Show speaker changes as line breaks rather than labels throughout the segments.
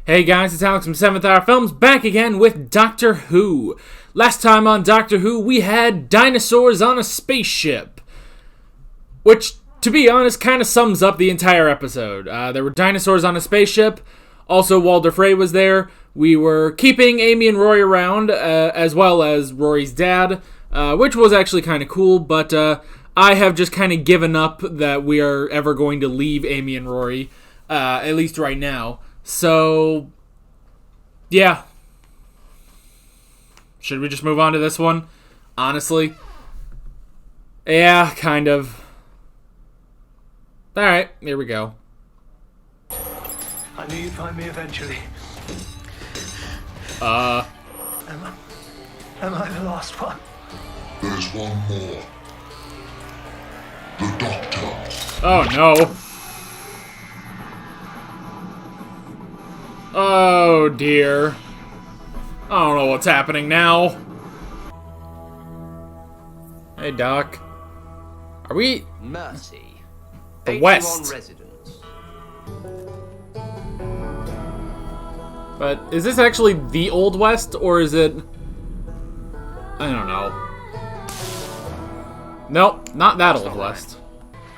Hey guys, it's Alex from 7th Hour Films, back again with Doctor Who. Last time on Doctor Who, we had dinosaurs on a spaceship. Which, to be honest, kind of sums up the entire episode. There were dinosaurs on a spaceship. Also, Walder Frey was there. We were keeping Amy and Rory around, as well as Rory's dad, which was actually kind of cool, but I have just kind of given up that we are ever going to leave Amy and Rory, at least right now. So, yeah. Should we just move on to this one? Honestly? Yeah, kind of. Alright, here we go.
I knew you'd find me eventually. Am I the last one?
There's one more. The Doctor.
Oh, no. Oh, dear. I don't know what's happening now. Hey, Doc. Are we...
Mercy.
The West.
Residence.
But is this actually the Old West, or is it... I don't know. Nope, not that Old West.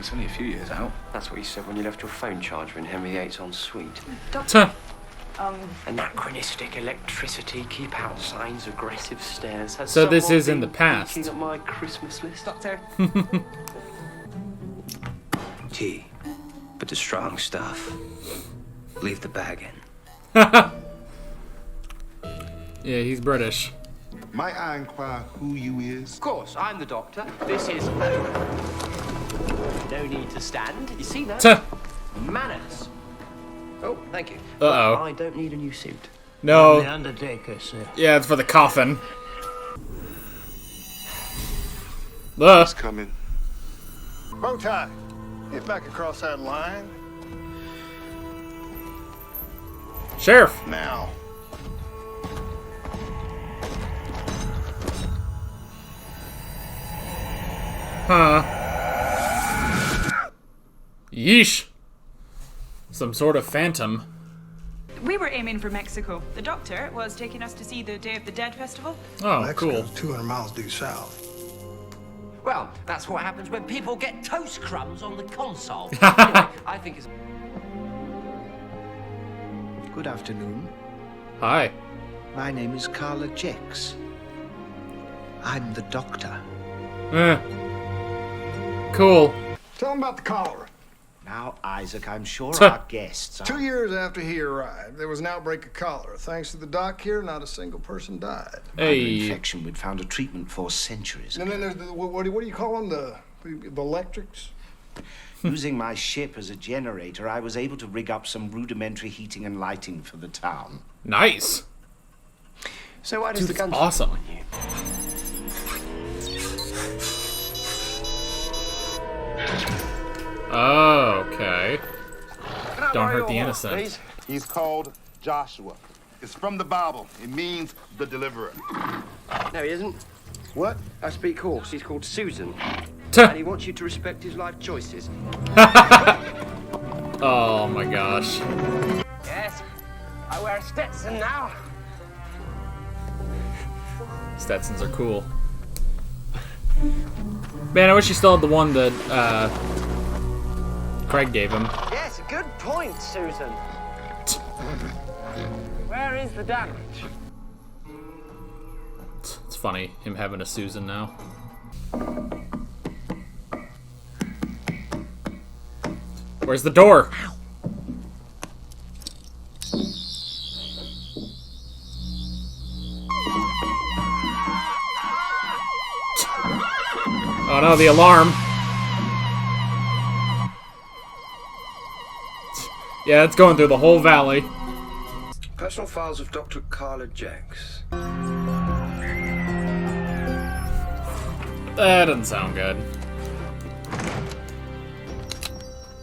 It's only a few years out.
That's what you said when you left your phone charger in Henry VIII's ensuite.
Tuh.
Anachronistic electricity, keep out signs, aggressive stares. Has
So this
someone
is in the
been
past.
looking at my Christmas list, Doctor? Tea, but the strong stuff. Leave the bag in.
Yeah, he's British.
Might I inquire who you is?
Of course, I'm the Doctor. This is... No need to stand. You see that?
Tuh.
Manners. Oh, thank you.
Uh-oh.
But I don't need a new suit.
No.
The Undertaker, sir.
Yeah, it's for the coffin.
It's coming.
Bow tie. Get back across that line.
Sheriff.
Now.
Huh. Yeesh. Some sort of phantom.
We were aiming for Mexico. The doctor was taking us to see the Day of the Dead festival.
Oh, cool.
Mexico's 200 miles due south.
Well, that's what happens when people get toast crumbs on the console. Anyway, I think it's...
Good afternoon.
Hi.
My name is Kahler-Jex. I'm the Doctor.
Cool.
Tell him about the cholera.
Now, Isaac, I'm sure
Tuh.
our guests are...
2 years after he arrived, there was an outbreak of cholera. Thanks to the doc here, not a single person died.
Hey.
infection we'd found a treatment for centuries
And
ago.
then there's the, what do you call them? The electrics?
Using my ship as a generator, I was able to rig up some rudimentary heating and lighting for the town.
Nice.
So why does
Dude,
the
it's
gun
awesome.
on you?
Oh, okay. Don't hurt the innocent.
He's called Joshua. It's from the Bible. It means the deliverer.
No, he isn't.
What?
I speak horse. He's called Susan.
Tuh.
And he wants you to respect his life choices.
Oh my gosh.
Yes. I wear a Stetson now.
Stetsons are cool. Man, I wish he still had the one that Craig gave him.
Yes, good point, Susan. Where is the damage?
It's funny, him having a Susan now. Where's the door? Oh no, the alarm. Yeah, it's going through the whole valley.
Personal files of Dr. Kahler-Jex.
That doesn't sound good.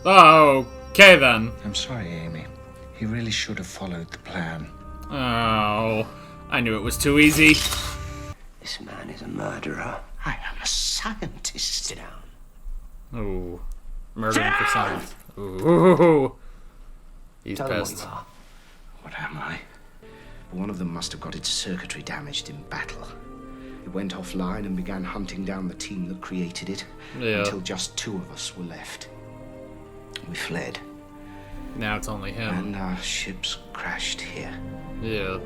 Oh, okay then.
I'm sorry, Amy. He really should have followed the plan.
Oh, I knew it was too easy.
This man is a murderer.
I am a scientist.
Sit down.
Ooh. Murdering for science. Ooh. He's
Tell him what
pissed.
you are.
What am I? One of them must have got its circuitry damaged in battle. It went offline and began hunting down the team that created it until just 2 of us were left. We fled.
Now it's only him.
And our ships crashed here.
Yeah.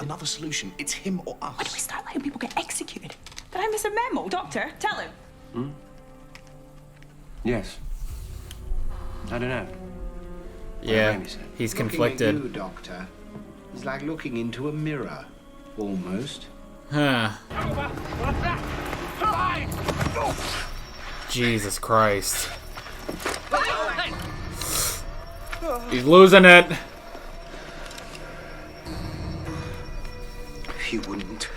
Another solution. It's him or us.
Why do we start letting people get executed? Did I miss a memo? Doctor, tell him.
Yes. I don't know.
Yeah, he's conflicted.
Looking at you, Doctor, is like looking into a mirror. Almost.
Huh. Jesus Christ. He's losing it.
You wouldn't.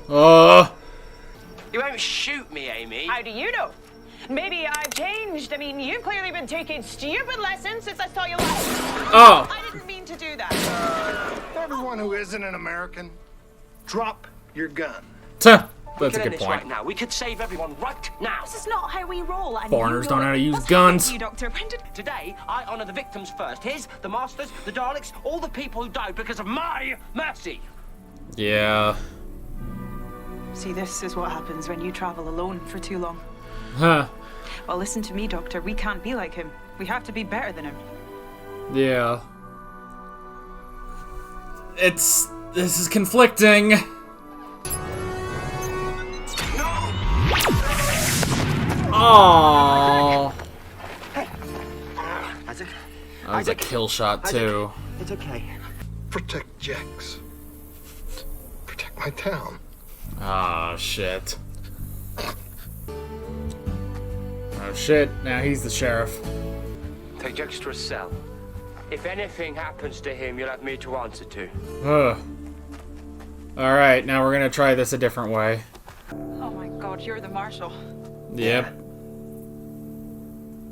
You won't shoot me, Amy.
How do you know? Maybe I've changed. I mean, you've clearly been taking stupid lessons since I saw you last.
Oh.
I didn't mean to do that.
Everyone who isn't an American, drop your gun.
Tuh.
We
That's a
could end
good
this
point.
right now. We could save everyone right now.
This is not how we roll. And
Foreigners
you
don't know how to use
What's
guns.
happened to you, Doctor? When did...
Today, I honor the victims first. His, the masters, the Daleks, all the people who died because of my mercy.
Yeah.
See, this is what happens when you travel alone for too long.
Huh.
Well, listen to me, Doctor. We can't be like him. We have to be better than him.
Yeah. This is conflicting. Oh.
Isaac.
That was a kill shot too.
It's okay.
Protect Jex. Protect my town.
Oh shit. Oh shit. Now he's the sheriff.
Take Jex to a cell. If anything happens to him, you'll have me to answer to.
Ugh. Alright, now we're gonna try this a different way.
Oh my God, you're the marshal.
Yep.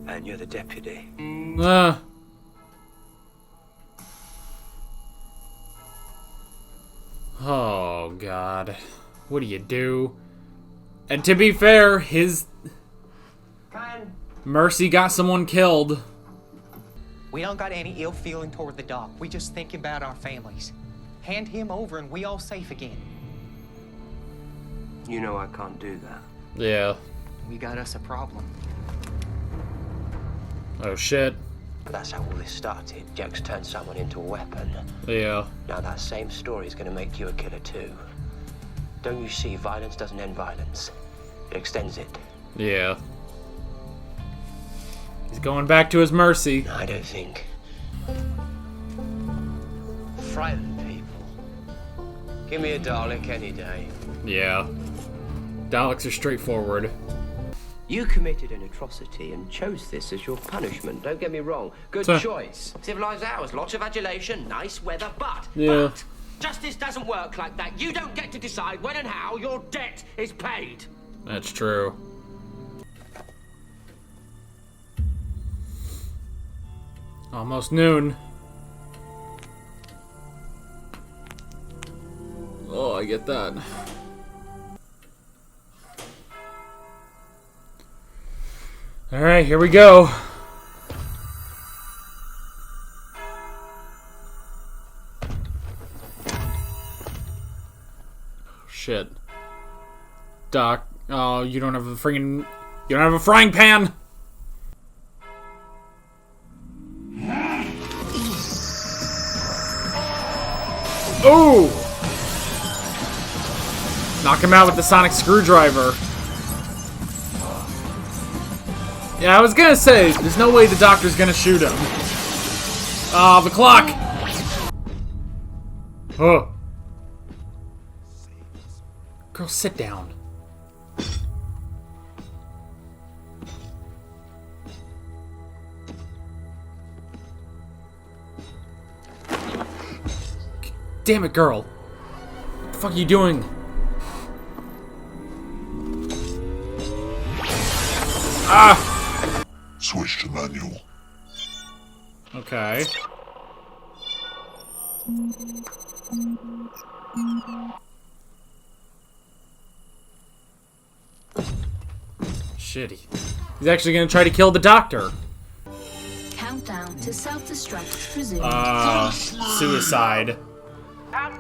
And you're the deputy.
Oh God. What do you do? And to be fair, his mercy got someone killed.
We don't got any ill feeling toward the doc. We just think about our families. Hand him over and we all safe again.
You know I can't do that.
Yeah.
We got us a problem.
Oh shit.
That's how all this started. Jex turned someone into a weapon.
Yeah.
Now that same story is going to make you a killer too. Don't you see, violence doesn't end violence. It extends it.
Yeah. He's going back to his mercy.
I don't think. Frighten people. Give me a Dalek any day.
Yeah. Daleks are straightforward.
You committed an atrocity and chose this as your punishment. Don't get me wrong. Good choice. Civilized hours, lots of adulation, nice weather, but justice doesn't work like that. You don't get to decide when and how your debt is paid.
That's true. Almost noon. Oh, I get that. Alright, here we go. Shit. Doc, oh, you don't have a freaking... You don't have a frying pan! Ooh! Knock him out with the sonic screwdriver. Yeah, I was gonna say, there's no way the doctor's gonna shoot him. Ah, the clock! Oh. Girl, sit down. Damn it, girl. What the fuck are you doing? Ah!
Switch to manual.
Okay. Shitty. He's actually gonna try to kill the doctor.
Countdown to self-destruct resumed.
Suicide.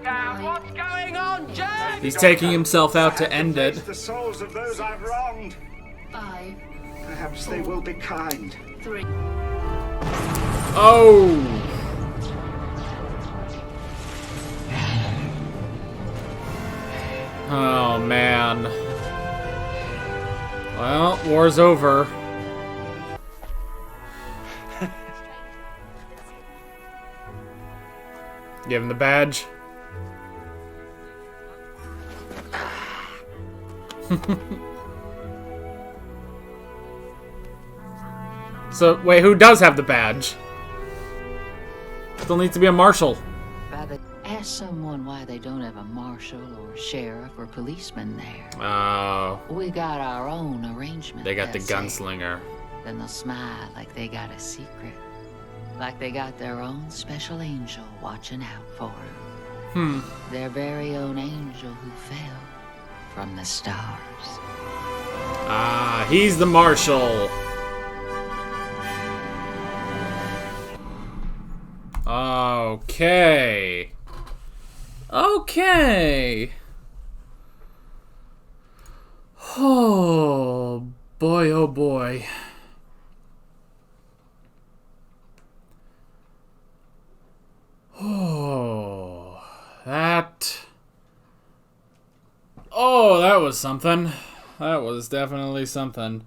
What's going on, Jack?
He's taking himself out to end it.
The souls of those I've wronged.
5.
Perhaps they will be kind.
3.
Oh! Oh, man. Well, war's over. Give him the badge. So, wait, who does have the badge? Still needs to be a marshal.
Ask someone why they don't have a marshal or sheriff or policeman there.
Oh.
We got our own arrangement.
They got the
they'll
gunslinger.
say. Then they'll smile like they got a secret. Like they got their own special angel watching out for them. Their very own angel who fell from the stars.
Ah, he's the marshal. Okay. Okay. Oh, boy, oh boy. Oh, that... Oh, that was something. That was definitely something.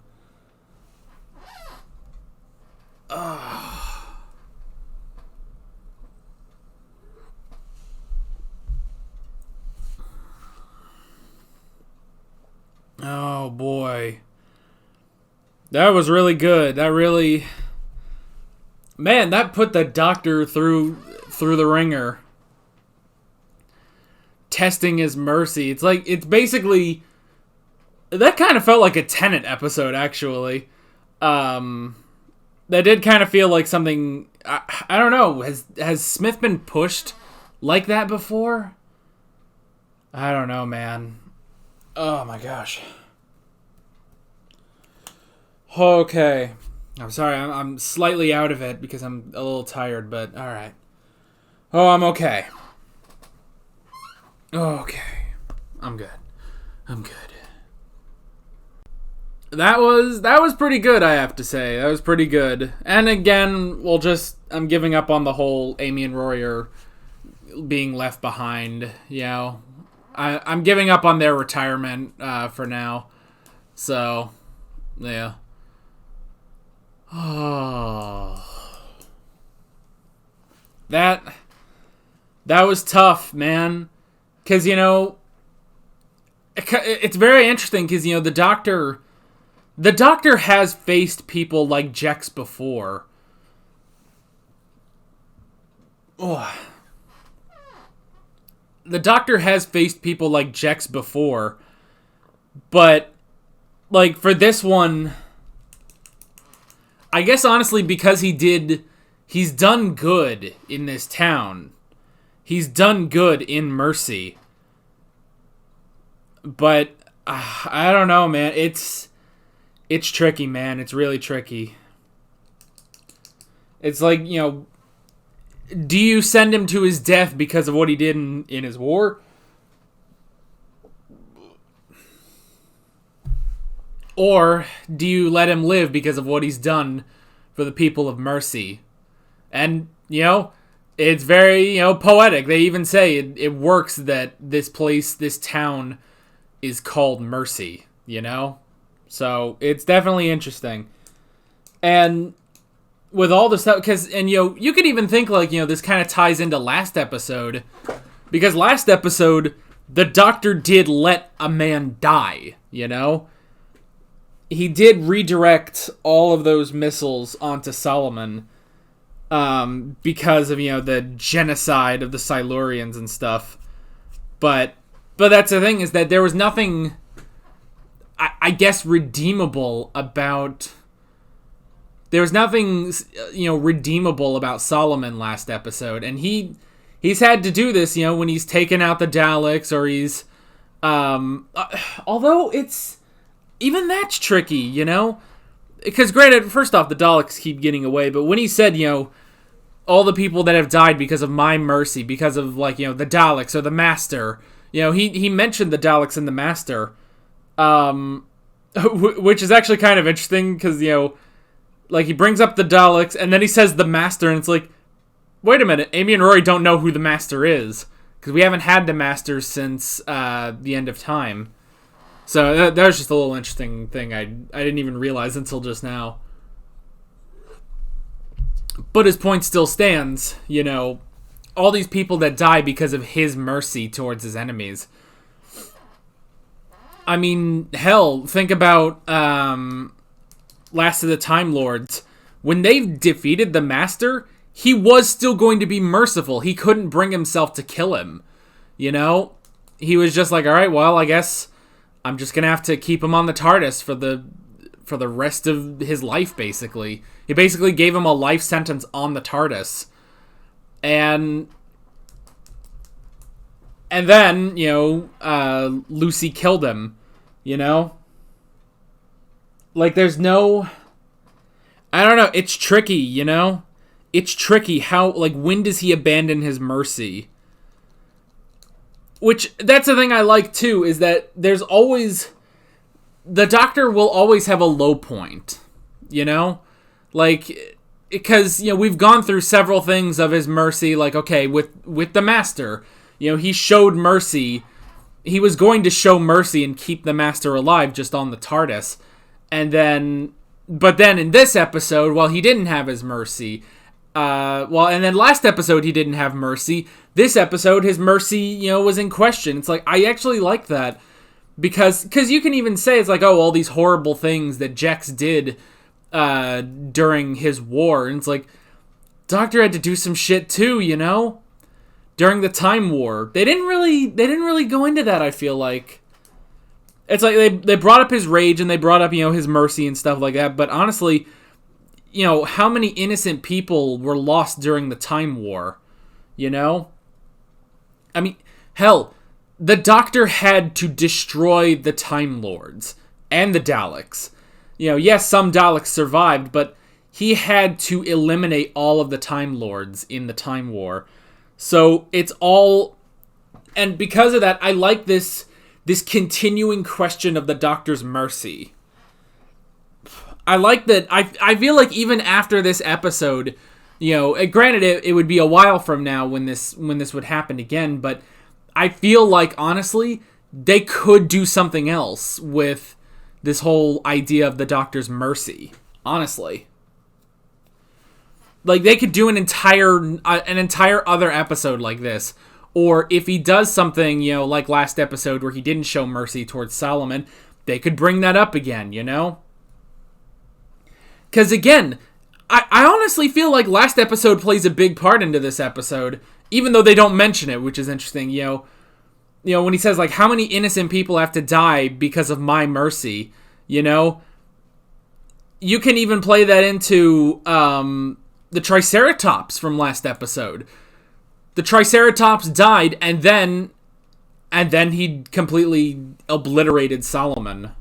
Oh, boy. That was really good. That really... Man, that put the doctor through the ringer. Testing his mercy. It's like, it's basically... That kind of felt like a Tenet episode, actually. That did kind of feel like something... I don't know. Has Smith been pushed like that before? I don't know, man. Oh my gosh. Okay. I'm sorry, I'm slightly out of it because I'm a little tired, but alright. Oh, I'm okay. Okay. I'm good. I'm good. That was pretty good, I have to say. That was pretty good. And again, I'm giving up on the whole Amy and Rory are being left behind, you know. I'm giving up on their retirement for now. So, yeah. Oh. That was tough, man. Because, you know, it's very interesting because, you know, the doctor has faced people like Jex before. Oh. The doctor has faced people like Jex before, but, like, for this one, I guess honestly because he's done good in this town. He's done good in Mercy. But, I don't know, man. It's tricky, man. It's really tricky. It's like, you know, do you send him to his death because of what he did in his war? Or do you let him live because of what he's done for the people of Mercy? And, you know, it's very, you know, poetic. They even say it works that this place, this town, is called Mercy, you know? So, it's definitely interesting. And with all the stuff, and you know, you could even think like, you know, this kind of ties into last episode, because last episode, the doctor did let a man die, you know? He did redirect all of those missiles onto Solomon, because of, you know, the genocide of the Silurians and stuff. But that's the thing, is that there was nothing, I guess, redeemable about... There was nothing, you know, redeemable about Solomon last episode. And he's had to do this, you know, when he's taken out the Daleks, or he's... although it's... Even that's tricky, you know? Because granted, first off, the Daleks keep getting away, but when he said, you know, all the people that have died because of my mercy, because of, like, the Daleks or the Master. He mentioned the Daleks and the Master, which is actually kind of interesting, because, like, he brings up the Daleks, and then he says the Master, and it's like, wait a minute, Amy and Rory don't know who the Master is, because we haven't had the Master since the end of time. So that was just a little interesting thing I didn't even realize until just now. But his point still stands, all these people that die because of his mercy towards his enemies. I mean, hell, think about Last of the Time Lords. When they defeated the Master, he was still going to be merciful. He couldn't bring himself to kill him. He was just like, all right, well, I guess I'm just going to have to keep him on the TARDIS for the rest of his life, basically. He basically gave him a life sentence on the TARDIS. And then, Lucy killed him, Like, there's no... I don't know, it's tricky, It's tricky how, like, when does he abandon his mercy? Which, that's the thing I like, too, is that there's always... The Doctor will always have a low point, Like, because, we've gone through several things of his mercy, like, okay, with the Master, he showed mercy. He was going to show mercy and keep the Master alive just on the TARDIS. But then in this episode, while he didn't have his mercy, and then last episode he didn't have mercy, this episode his mercy, was in question. It's like, I actually like that. Because you can even say, it's like, oh, all these horrible things that Jex did during his war. And it's like, Doctor had to do some shit too, During the Time War. They didn't really go into that, I feel like. It's like, they brought up his rage, and they brought up, his mercy and stuff like that. But honestly, how many innocent people were lost during the Time War? I mean, hell... The Doctor had to destroy the Time Lords and the Daleks. Yes, some Daleks survived, but he had to eliminate all of the Time Lords in the Time War. So it's all... And because of that, I like this continuing question of the Doctor's mercy. I like that... I feel like even after this episode, granted it would be a while from now when this would happen again, but... I feel like, honestly, they could do something else with this whole idea of the Doctor's mercy. Honestly. Like, they could do an entire other episode like this. Or if he does something, like last episode where he didn't show mercy towards Solomon, they could bring that up again, Because, again, I honestly feel like last episode plays a big part into this episode. Even though they don't mention it, which is interesting, when he says, like, how many innocent people have to die because of my mercy, you can even play that into the Triceratops from last episode. The Triceratops died, and then he completely obliterated Solomon.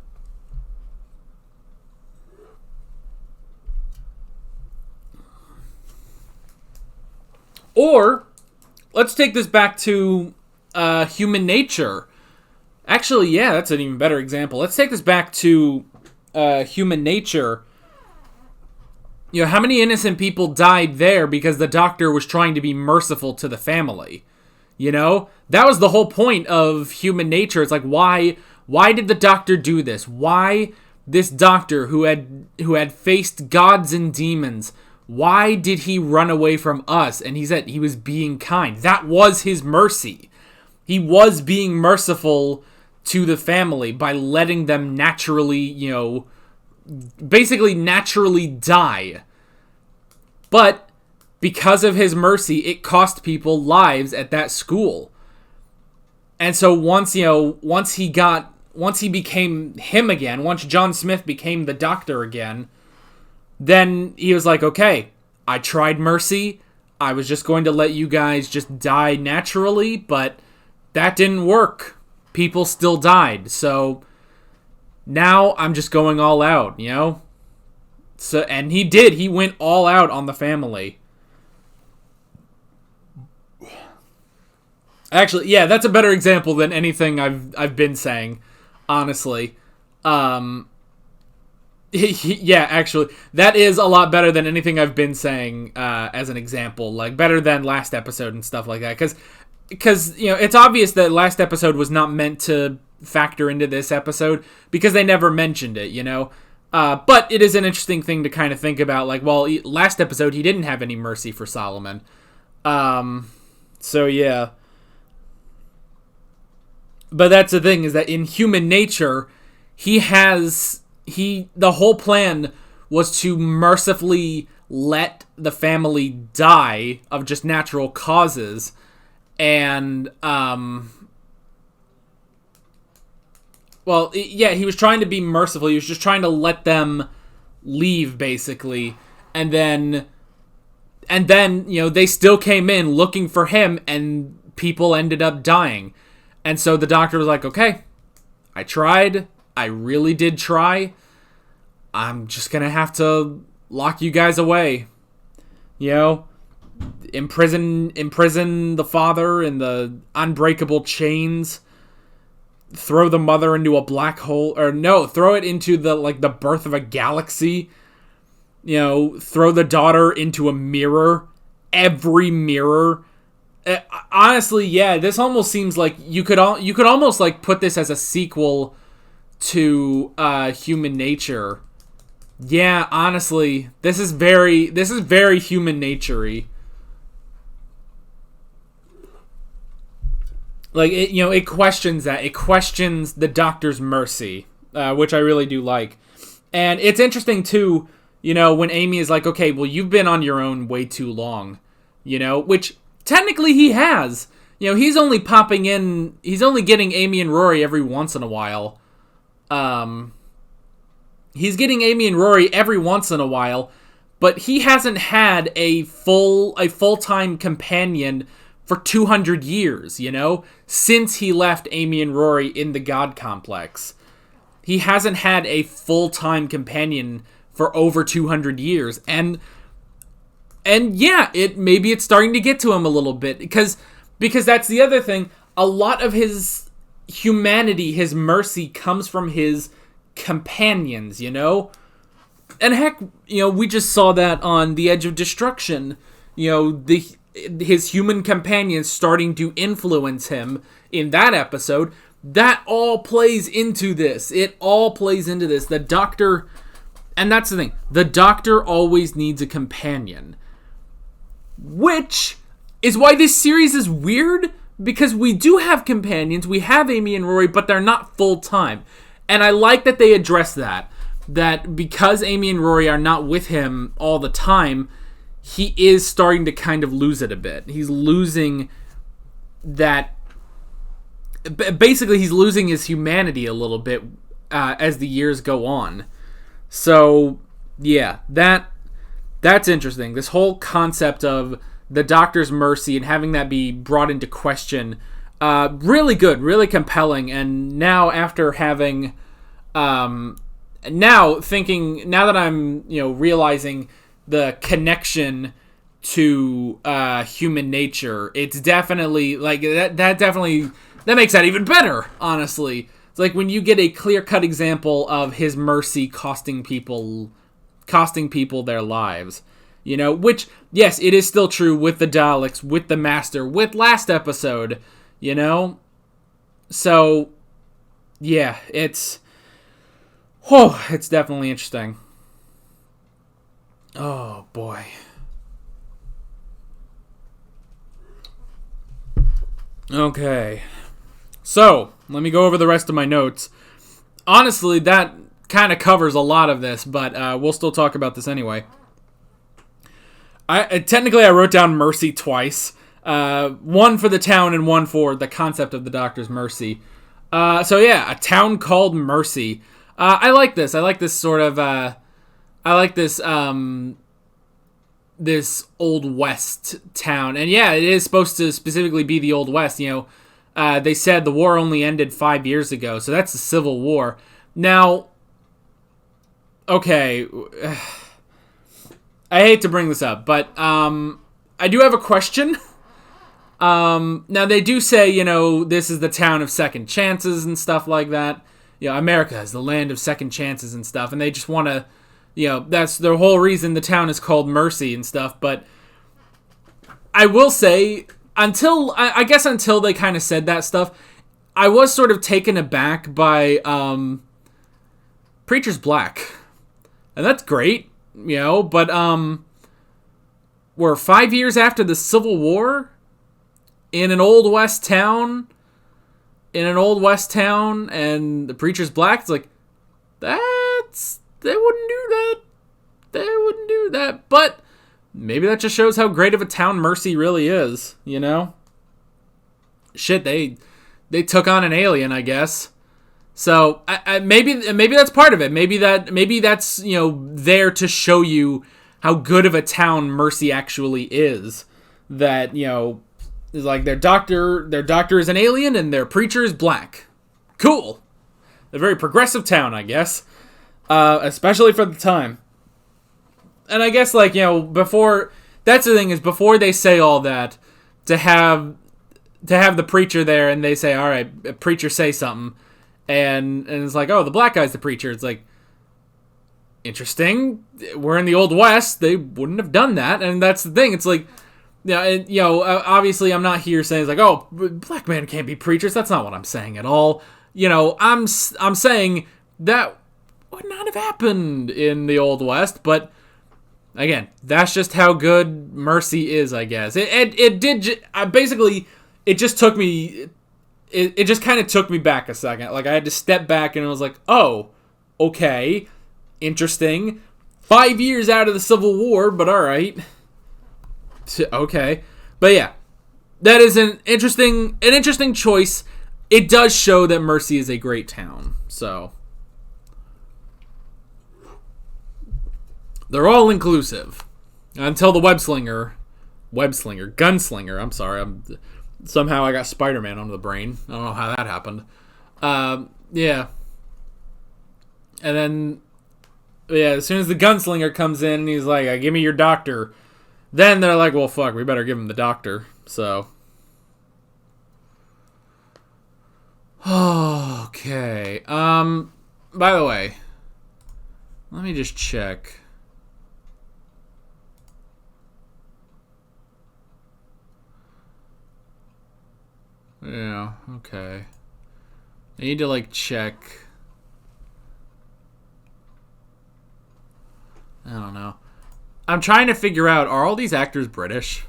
Or... let's take this back to human nature. Actually, yeah, that's an even better example. Let's take this back to human nature. How many innocent people died there because the Doctor was trying to be merciful to the family? That was the whole point of human nature. It's like, why did the Doctor do this? Why this Doctor who had faced gods and demons... Why did he run away from us? And he said he was being kind. That was his mercy. He was being merciful to the family by letting them naturally, basically naturally die. But because of his mercy, it cost people lives at that school. And so once he became him again, once John Smith became the Doctor again, then he was like, okay, I tried mercy. I was just going to let you guys just die naturally, but that didn't work. People still died. So now I'm just going all out, So, and he did. He went all out on the family. Actually, yeah, that's a better example than anything I've been saying, honestly. Yeah, actually, that is a lot better than anything I've been saying as an example. Like, better than last episode and stuff like that. Because you know, it's obvious that last episode was not meant to factor into this episode because they never mentioned it, you know? But it is an interesting thing to kind of think about. Like, well, last episode, he didn't have any mercy for Solomon. So, yeah. But that's the thing, is that in human nature, the whole plan was to mercifully let the family die of just natural causes. And, well, yeah, he was trying to be merciful. He was just trying to let them leave, basically. And then, you know, they still came in looking for him, and people ended up dying. And so the doctor was like, okay, I tried. I really did try. I'm just going to have to lock you guys away. You know, imprison the father in the unbreakable chains. Throw the mother into a black hole. Or no, throw it into the birth of a galaxy. You know, throw the daughter into a mirror. Every mirror. Honestly, yeah, this almost seems like you could almost like put this as a sequel to Human Nature. Yeah, honestly, this is very Human Nature-y. Like, it questions that. It questions the doctor's mercy, which I really do like. And it's interesting too, you know, when Amy is like, okay, well, you've been on your own way too long, you know, which technically he has. You know, he's only getting Amy and Rory every once in a while. He's getting Amy and Rory every once in a while, but he hasn't had a full-time companion for 200 years, you know? Since he left Amy and Rory in the God Complex. He hasn't had a full-time companion for over 200 years. And yeah, maybe it's starting to get to him a little bit. Because that's the other thing. A lot of his humanity, his mercy, comes from his companions, you know? And heck, you know, we just saw that on The Edge of Destruction. You know, his human companions starting to influence him in that episode. That all plays into this. It all plays into this. The Doctor, and that's the thing, the Doctor always needs a companion. Which is why this series is weird, because we do have companions. We have Amy and Rory, but they're not full-time. And I like that they address that because Amy and Rory are not with him all the time, he is starting to kind of lose it a bit. He's losing that. Basically, he's losing his humanity a little bit as the years go on. So, yeah, that's interesting. This whole concept of the Doctor's mercy and having that be brought into question, really good, really compelling. And now, after having, now that I'm, you know, realizing the connection to Human Nature, it's definitely like that makes that even better, honestly. It's like when you get a clear-cut example of his mercy costing people their lives, you know, which, yes, it is still true with the Daleks, with the Master, with last episode, you know. So yeah, it's definitely interesting. Oh, boy. Okay. So, let me go over the rest of my notes. Honestly, that kind of covers a lot of this, but we'll still talk about this anyway. Technically, I wrote down mercy twice. One for the town and one for the concept of the Doctor's mercy. So, yeah, a town called Mercy. I like this. I like this sort of... I like this this Old West town. And yeah, it is supposed to specifically be the Old West. You know, they said the war only ended 5 years ago, so that's the Civil War. Now, okay, I hate to bring this up, but I do have a question. Now they do say, you know, this is the town of second chances and stuff like that. You know, America is the land of second chances and stuff, and they just want to, you know, that's the whole reason the town is called Mercy and stuff. But I will say, until they kind of said that stuff, I was sort of taken aback by Preacher's black, and that's great, you know. But we're 5 years after the Civil War in an Old West town. And the Preacher's black. It's like, they wouldn't do that. But maybe that just shows how great of a town Mercy really is, you know? Shit, they took on an alien, I guess. So maybe that's part of it. Maybe that's, you know, there to show you how good of a town Mercy actually is. That, you know, is like their doctor is an alien and their preacher is black. Cool. A very progressive town, I guess. Especially for the time. And I guess, like, you know, before they say all that, to have the preacher there and they say, all right, preacher, say something. And it's like, oh, the black guy's the preacher. It's like, interesting. We're in the Old West. They wouldn't have done that. And that's the thing. It's like, yeah, you know, obviously I'm not here saying, like, oh, black men can't be preachers. That's not what I'm saying at all. You know, I'm saying that would not have happened in the Old West. But, again, that's just how good Mercy is, I guess. It just took me... It just kind of took me back a second. Like, I had to step back and I was like, oh, okay, interesting. 5 years out of the Civil War, but all right. Okay. But yeah, that is an interesting choice. It does show that Mercy is a great town. So, they're all inclusive. Until the Gunslinger, I'm sorry, somehow I got Spider-Man onto the brain. I don't know how that happened. Yeah. And then, yeah, as soon as the Gunslinger comes in and he's like, give me your doctor. Then they're like, well, fuck, we better give him the doctor. So. Okay. By the way, let me just check. Yeah, okay. I need to, like, check. I don't know. I'm trying to figure out, are all these actors British?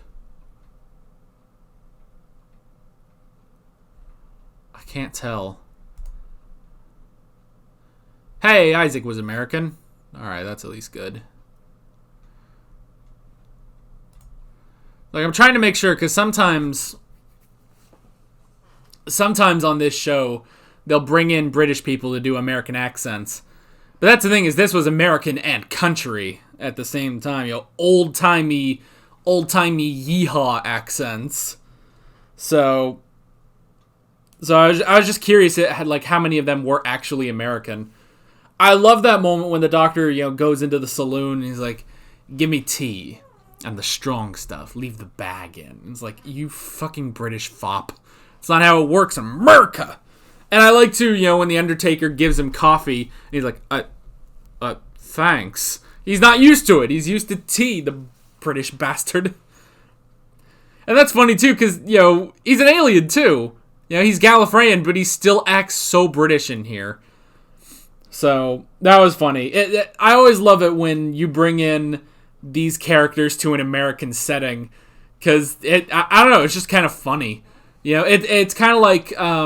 I can't tell. Hey, Isaac was American. Alright, that's at least good. Like, I'm trying to make sure, because sometimes on this show, they'll bring in British people to do American accents. But that's the thing, is this was American and country at the same time. You know, old-timey yeehaw accents. So I was just curious like how many of them were actually American. I love that moment when the doctor, you know, goes into the saloon and he's like, give me tea and the strong stuff. Leave the bag in. It's like, you fucking British fop. It's not how it works in America. And I like to, you know, when the Undertaker gives him coffee, and he's like, thanks. He's not used to it. He's used to tea, the British bastard. And that's funny, too, because, you know, he's an alien, too. You know, he's Gallifreyan, but he still acts so British in here. So, that was funny. I always love it when you bring in these characters to an American setting, because, I don't know, it's just kind of funny. You know, it's kind of like, I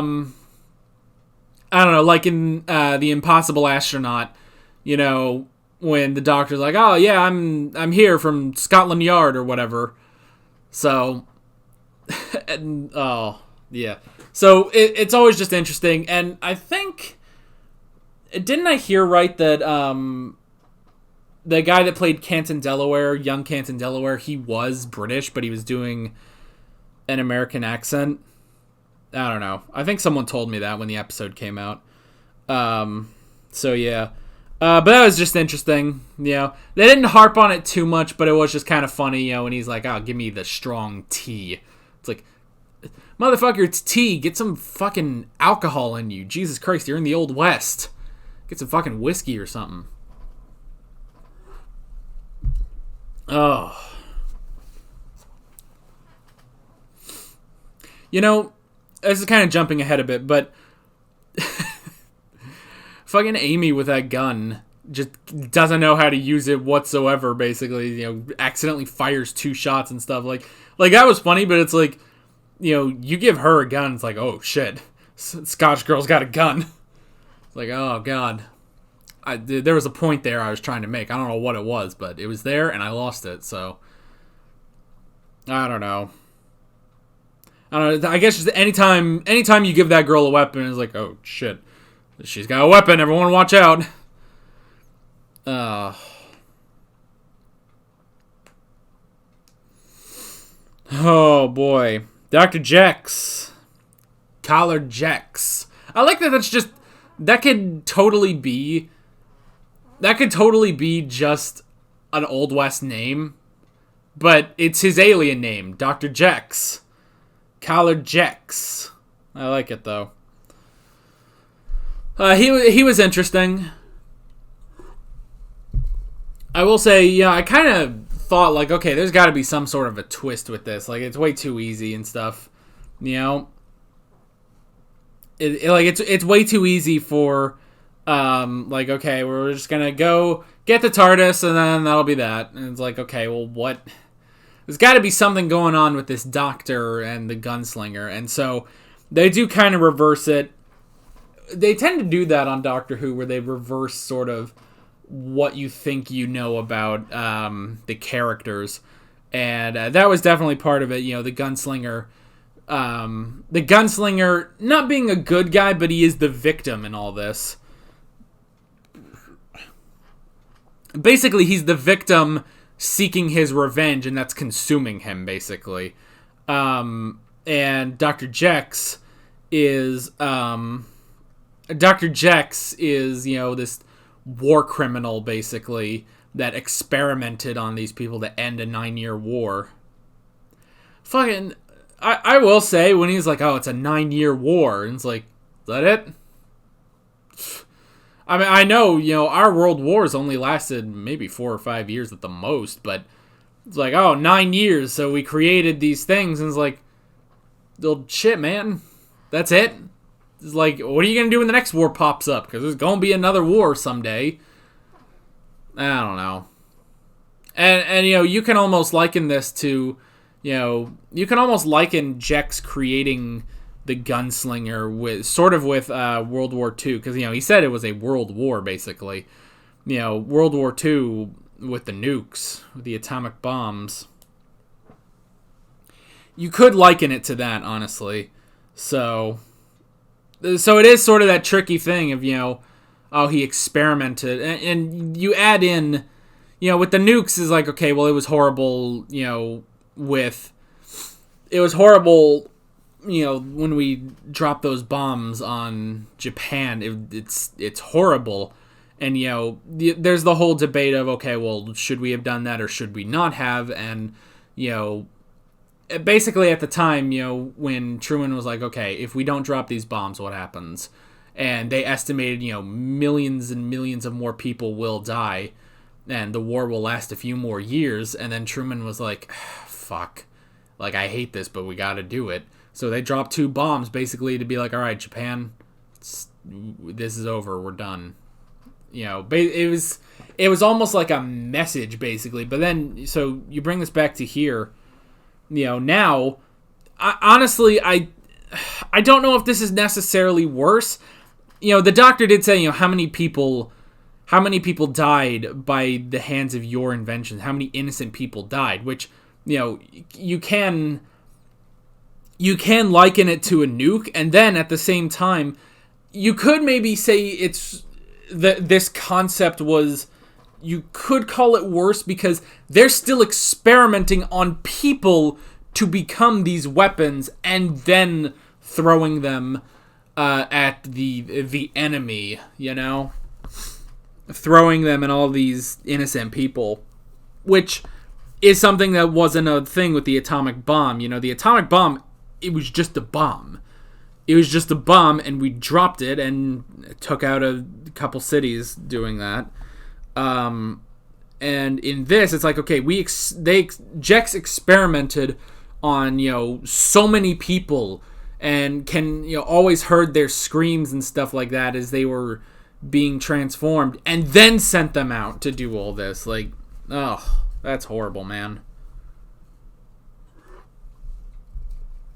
don't know, like in The Impossible Astronaut, you know, when the doctor's like, oh, yeah, I'm here from Scotland Yard or whatever. So, and, oh, yeah. So, it's always just interesting. And I think, didn't I hear right that the guy that played Canton Delaware, young Canton Delaware, he was British, but he was doing an American accent? I don't know. I think someone told me that when the episode came out. So, yeah. But that was just interesting, you know. They didn't harp on it too much, but it was just kind of funny, you know, when he's like, oh, give me the strong tea. It's like, Motherfucker, it's tea. Get some fucking alcohol in you. Jesus Christ, you're in the Old West. Get some fucking whiskey or something. Oh. You know, this is kind of jumping ahead a bit, but fucking Amy with that gun just doesn't know how to use it whatsoever, basically. You know, accidentally fires 2 shots and stuff. Like that was funny, but it's like, you know, you give her a gun, it's like, oh shit, Scotch girl's got a gun. It's like, oh god. There was a point there I was trying to make. I don't know what it was, but it was there and I lost it, so I don't know. I guess just anytime you give that girl a weapon, it's like, oh shit, she's got a weapon, everyone watch out. Oh boy. Dr. Jex. Kahler-Jex. I like that could totally be just an Old West name, but it's his alien name, Dr. Jex. Kahler-Jex. I like it though. He was interesting. I will say, yeah, I kind of thought like, okay, there's got to be some sort of a twist with this. Like, it's way too easy and stuff. You know, it's way too easy for, like, okay, we're just gonna go get the TARDIS and then that'll be that. And it's like, okay, well, what? There's got to be something going on with this doctor and the gunslinger, and so they do kind of reverse it. They tend to do that on Doctor Who, where they reverse sort of what you think you know about the characters, and that was definitely part of it. You know, the gunslinger not being a good guy, but he is the victim in all this. Basically, he's the victim seeking his revenge, and that's consuming him, basically. And Dr. Jex is you know, this war criminal, basically, that experimented on these people to end a 9-year war. Fucking, I will say, when he's like, oh, it's a 9-year war, and it's like, is that it? I mean, I know, you know, our world wars only lasted maybe 4 or 5 years at the most, but it's like, oh, 9 years, so we created these things, and it's like, well, shit, man, that's it? It's like, what are you going to do when the next war pops up? Because there's going to be another war someday. I don't know. And you know, you can almost liken this to, you know, you can almost liken Jex creating the gunslinger with World War II, because, you know, he said it was a world war, basically. You know, World War II with the nukes, with the atomic bombs. You could liken it to that, honestly. So it is sort of that tricky thing of, you know, oh, he experimented, and you add in, you know, with the nukes is like, okay, well, it was horrible, you know, you know, when we dropped those bombs on Japan, it's horrible. And, you know, there's the whole debate of, okay, well, should we have done that or should we not have? And, you know, basically at the time, you know, when Truman was like, okay, if we don't drop these bombs, what happens? And they estimated, you know, millions and millions of more people will die and the war will last a few more years. And then Truman was like, fuck, like, I hate this, but we gotta do it. So they dropped 2 bombs basically to be like, all right, Japan, this is over, we're done. You know, it was almost like a message, basically. But then, so you bring this back to here, you know, now, honestly, I don't know if this is necessarily worse. You know, the doctor did say, you know, how many people died by the hands of your inventions? How many innocent people died? Which, you know, you can liken it to a nuke, and then at the same time, you could maybe say it's this concept was, you could call it worse because they're still experimenting on people to become these weapons and then throwing them at the enemy, you know? Throwing them at all these innocent people, which is something that wasn't a thing with the atomic bomb. You know, the atomic bomb it was just a bomb. It was just a bomb, and we dropped it and took out a couple cities doing that. And in this, it's like, okay, Jex experimented on, so many people, and can, always heard their screams and stuff like that as they were being transformed, and then sent them out to do all this. Like, oh, that's horrible, man.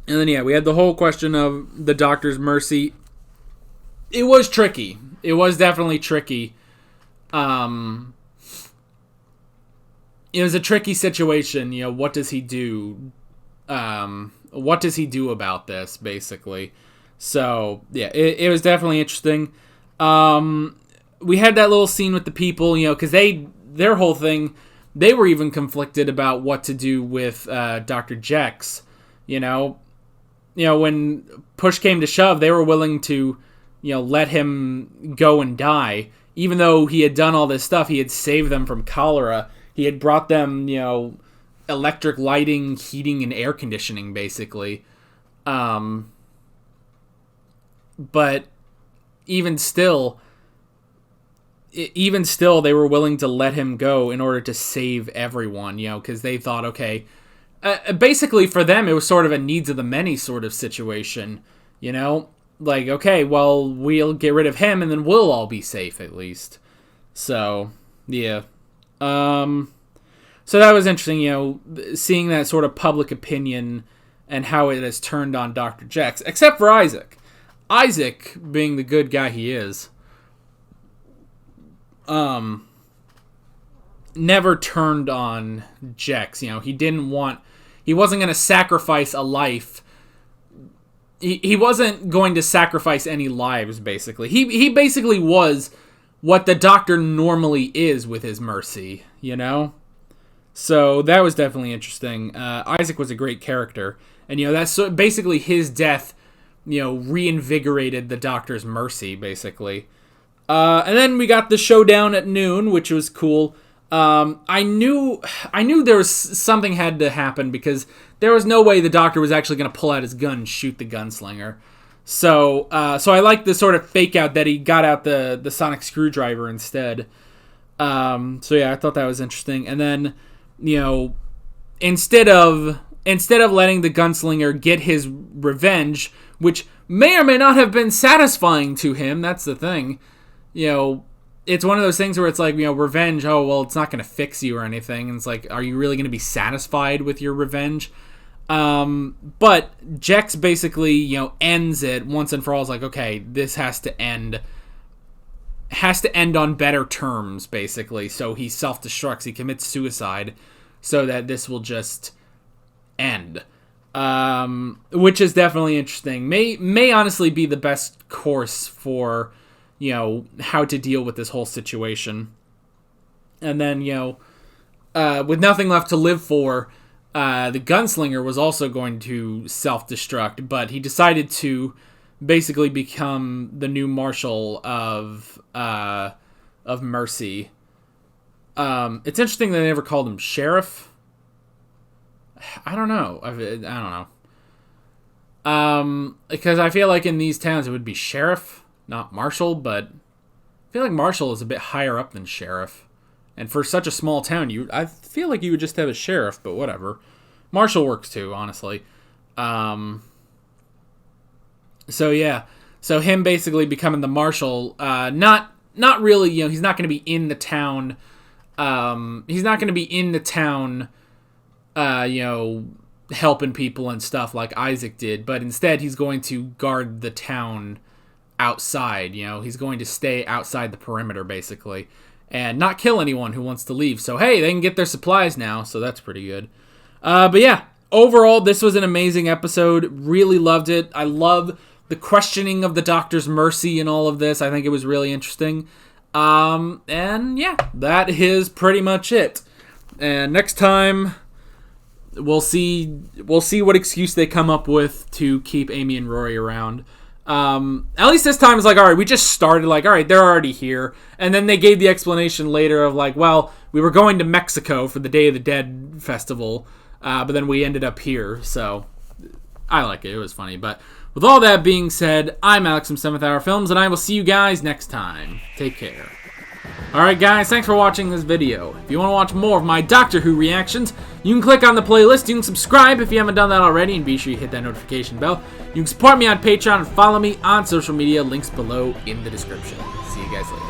And then, we had the whole question of the Doctor's mercy. It was tricky. It was definitely tricky. It was a tricky situation. What does he do? What does he do about this, basically? So, yeah, it was definitely interesting. We had that little scene with the people, because their whole thing, they were even conflicted about what to do with Dr. Jex. When push came to shove, they were willing to, let him go and die. Even though he had done all this stuff, he had saved them from cholera. He had brought them, electric lighting, heating, and air conditioning, basically. But even still, they were willing to let him go in order to save everyone, because they thought, okay, basically for them, it was sort of a needs of the many sort of situation, like, okay, well, we'll get rid of him and then we'll all be safe at least. So, yeah. So that was interesting, seeing that sort of public opinion and how it has turned on Dr. Jex, except for Isaac. Isaac, being the good guy he is, never turned on Jex. He wasn't going to sacrifice a life. He wasn't going to sacrifice any lives, basically. He basically was what the Doctor normally is with his mercy, So that was definitely interesting. Isaac was a great character. And, that's basically his death, reinvigorated the Doctor's mercy, basically. And then we got the showdown at noon, which was cool. I knew there was something had to happen because there was no way the Doctor was actually going to pull out his gun and shoot the gunslinger. So I like the sort of fake out that he got out the sonic screwdriver instead. So yeah, I thought that was interesting. And then, instead of letting the gunslinger get his revenge, which may or may not have been satisfying to him, that's the thing. It's one of those things where it's like, revenge, oh, well, it's not going to fix you or anything. And it's like, are you really going to be satisfied with your revenge? But Jex basically, ends it once and for all. It's like, okay, this has to end on better terms, basically. So he self-destructs, he commits suicide so that this will just end. Which is definitely interesting. May honestly be the best course for, how to deal with this whole situation. And then, with nothing left to live for, the gunslinger was also going to self-destruct, but he decided to basically become the new marshal of Mercy. It's interesting that they never called him sheriff. I don't know. I don't know. Because I feel like in these towns it would be sheriff, not marshal, but I feel like marshal is a bit higher up than sheriff. And for such a small town, I feel like you would just have a sheriff, but whatever. Marshal works too, honestly. So yeah. So him basically becoming the marshal, not really, he's not going to be in the town. He's not going to be in the town, helping people and stuff like Isaac did, but instead he's going to guard the town outside. He's going to stay outside the perimeter, basically, and not kill anyone who wants to leave. So hey, they can get their supplies now, so that's pretty good. But yeah, overall, this was an amazing episode. Really loved it. I love the questioning of the Doctor's mercy and all of this. I think it was really interesting. And yeah, that is pretty much it. And next time, we'll see what excuse they come up with to keep Amy and Rory around. At least this time it's like, all right, we just started, like, all right, they're already here. And then they gave the explanation later of like, well, we were going to Mexico for the Day of the Dead festival, but then we ended up here. So I like it. It was funny. But with all that being said, I'm Alex from 7th Hour Films, and I will see you guys next time. Take care. Alright guys, thanks for watching this video. If you want to watch more of my Doctor Who reactions, you can click on the playlist, you can subscribe if you haven't done that already, and be sure you hit that notification bell. You can support me on Patreon and follow me on social media, links below in the description. See you guys later.